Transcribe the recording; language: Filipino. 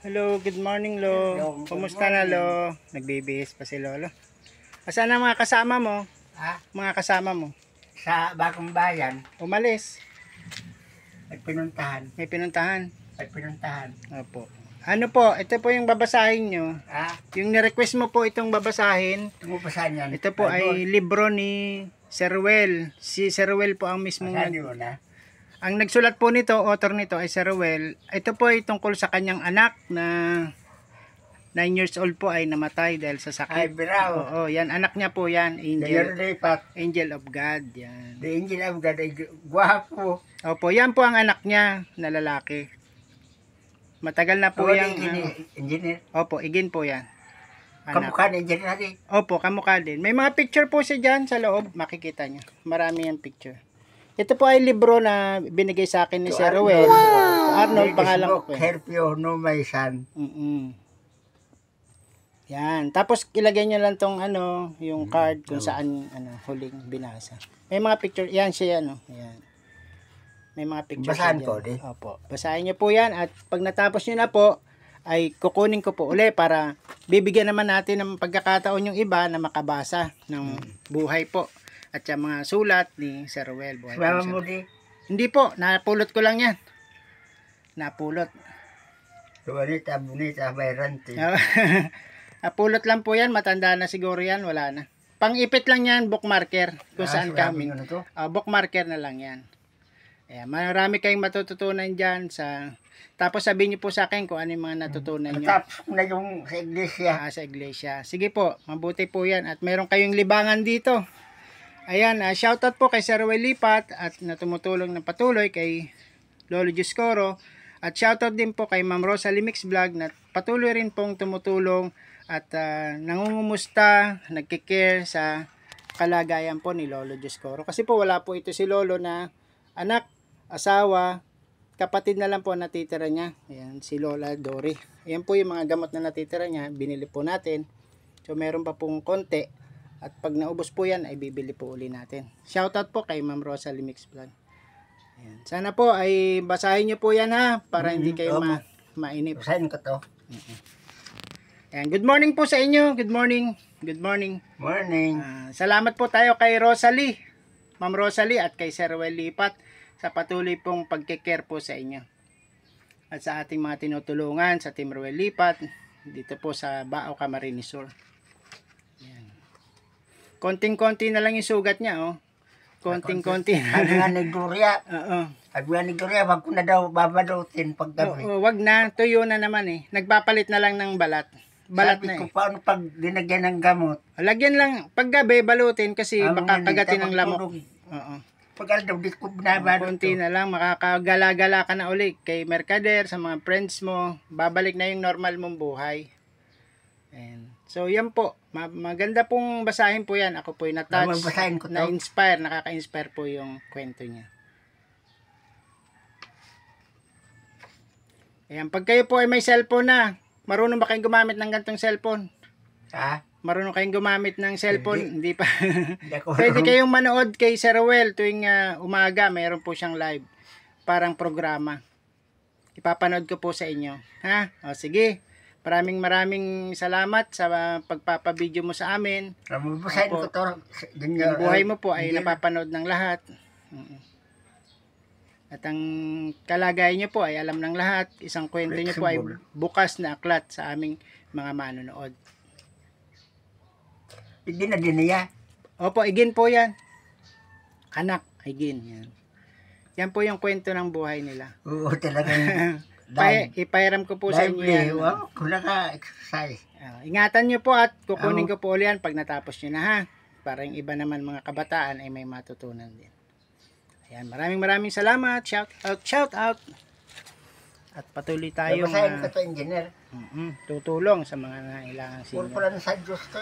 Hello, good morning, Lo. Hello, good Kumusta na, morning. Lo? Nagbibihis pa si Lolo. Asan ang mga kasama mo? Ha? Mga kasama mo? Sa Bagong Bayan, Umalis. ay pinuntahan. May pinuntahan. Opo. Ano po, ito po yung babasahin nyo. Ha? Yung ni-request mo po itong babasahin. Tumupasan yan. Ito po ay libro ni Sir Ruel. Si Sir Ruel po ang mismong Pasan yun, ha? ang nagsulat po nito, author nito ay Sir Ruel. Ito po ay tungkol sa kanyang anak na 9 years old po ay namatay dahil sa Ay, sakit. biraw. Oo, yan. Anak niya po yan. Angel Lipat. Angel of God. Yan. The Angel of God ay gwapo. Opo, yan po ang anak niya na lalaki. Matagal na po yan. Engineer. Opo, igin po yan. Anak. Kamukha ni Engineer natin. Opo, kamukha din. May mga picture po siya dyan sa loob. Makikita niyo. Marami yung picture. Ito po ay libro na binigay sa akin ni Sir Ruel. Arnold, pangalan ko po. Help you, no, my son. Yan. Tapos ilagay niyo lang tong yung card kung saan huling binasa. May mga picture. Yan siya Yan. May mga picture Basahin siya ko, dyan. di? Opo. Basahin niyo po yan at pag natapos niyo na po ay kukunin ko po uli para bibigyan naman natin ng pagkakataon yung iba na makabasa ng buhay po at yung mga sulat ni Sir Ruel. Sumama mo di. Hindi po, napulot ko lang yan. Napulot. Bonita, bayrante. Napulot lang po yan, matanda na siguro yan, wala na. Pang-ipit lang yan, bookmarker, kung saan kami. Bookmarker na lang yan. Ayan, marami kayong matututunan dyan sa... Tapos sabihin niyo po sa akin kung ano yung mga natutunan niyo. Tapos na yung sa iglesia. Sa iglesia. Sige po, mabuti po yan. At meron kayong libangan dito. Ayan, shoutout po kay Sir Ruel Lipat at na tumutulong ng patuloy kay Lolo Juscoro. At shoutout din po kay Ma'am Rosalie Mix Vlog na patuloy rin pong tumutulong at nangungumusta, nagkikare sa kalagayan po ni Lolo Juscoro. Kasi po wala po ito si Lolo na anak, asawa, kapatid na lang po natitira niya. Ayan, si Lola Dory. Ayan po yung mga gamot na natitira niya, binili po natin. So meron pa pong konti. At pag naubos po yan, ay bibili po uli natin. Shoutout po kay Ma'am Rosalie Mix Vlog. Ayan. Sana po ay basahin nyo po yan para hindi kayo mainip. Basahin ko to. Ayan. Good morning po sa inyo. Good morning. Good morning. Morning. Salamat po tayo kay Rosalie, Ma'am Rosalie at kay Sir Ruel Lipat sa patuloy pong pagkikare po sa inyo. At sa ating mga tinutulungan sa Team Ruel Lipat dito po sa Bao, Camarines Sur. Konting-konti na lang yung sugat niya, Konting-konti. Sabi nga ni Gloria. Oo. Sabi nga ni Gloria, wag ko na daw babalutin paggabi. Oo, wag na. Tuyo na naman Nagpapalit na lang ng balat. Balat sabi na ko, paano pag dinagyan ng gamot? Lagyan lang. Paggabi, balutin kasi baka kagatin ng lamok. Oo. Pag daw, di ko binabalot. Konti na lang. Makakagala-gala ka na uli kay Mercader, sa mga friends mo. Babalik na yung normal mong buhay. And so yan po, maganda pong basahin po yan. Ako po yung na-touch, na-inspire, nakaka-inspire po yung kwento niya. Ayan, pag kayo po ay may cellphone na, marunong ba kayong gumamit ng gantong cellphone? Ha? Marunong kayong gumamit ng cellphone? Hindi pa. Hindi Pwede kayong manood kay Sir Ruel tuwing umaga, mayroon po siyang live. Parang programa. Ipapanood ko po sa inyo. Ha? O sige. Maraming salamat sa pagpapabideo mo sa amin. Basahin ko to. Yung buhay mo po ay napapanood ng lahat. At ang kalagayan nyo po ay alam ng lahat. Isang kwento nyo po ay bukas na aklat sa aming mga manonood. Hindi na din niya. Opo, igin po yan. Anak, igin. Yan po yung kwento ng buhay nila. Oo, talagang. Ipairam ko po sa inyo yan. Wow, kung naka-exercise. Ingatan nyo po at kukunin ko po ulit yan pag natapos nyo na para yung iba naman mga kabataan ay may matutunan din. Ayan, maraming salamat. Shout out. At patuloy tayong Basahin ko to, engineer. tutulong sa mga nangailangan sa inyo. Purpuran sa Diyos to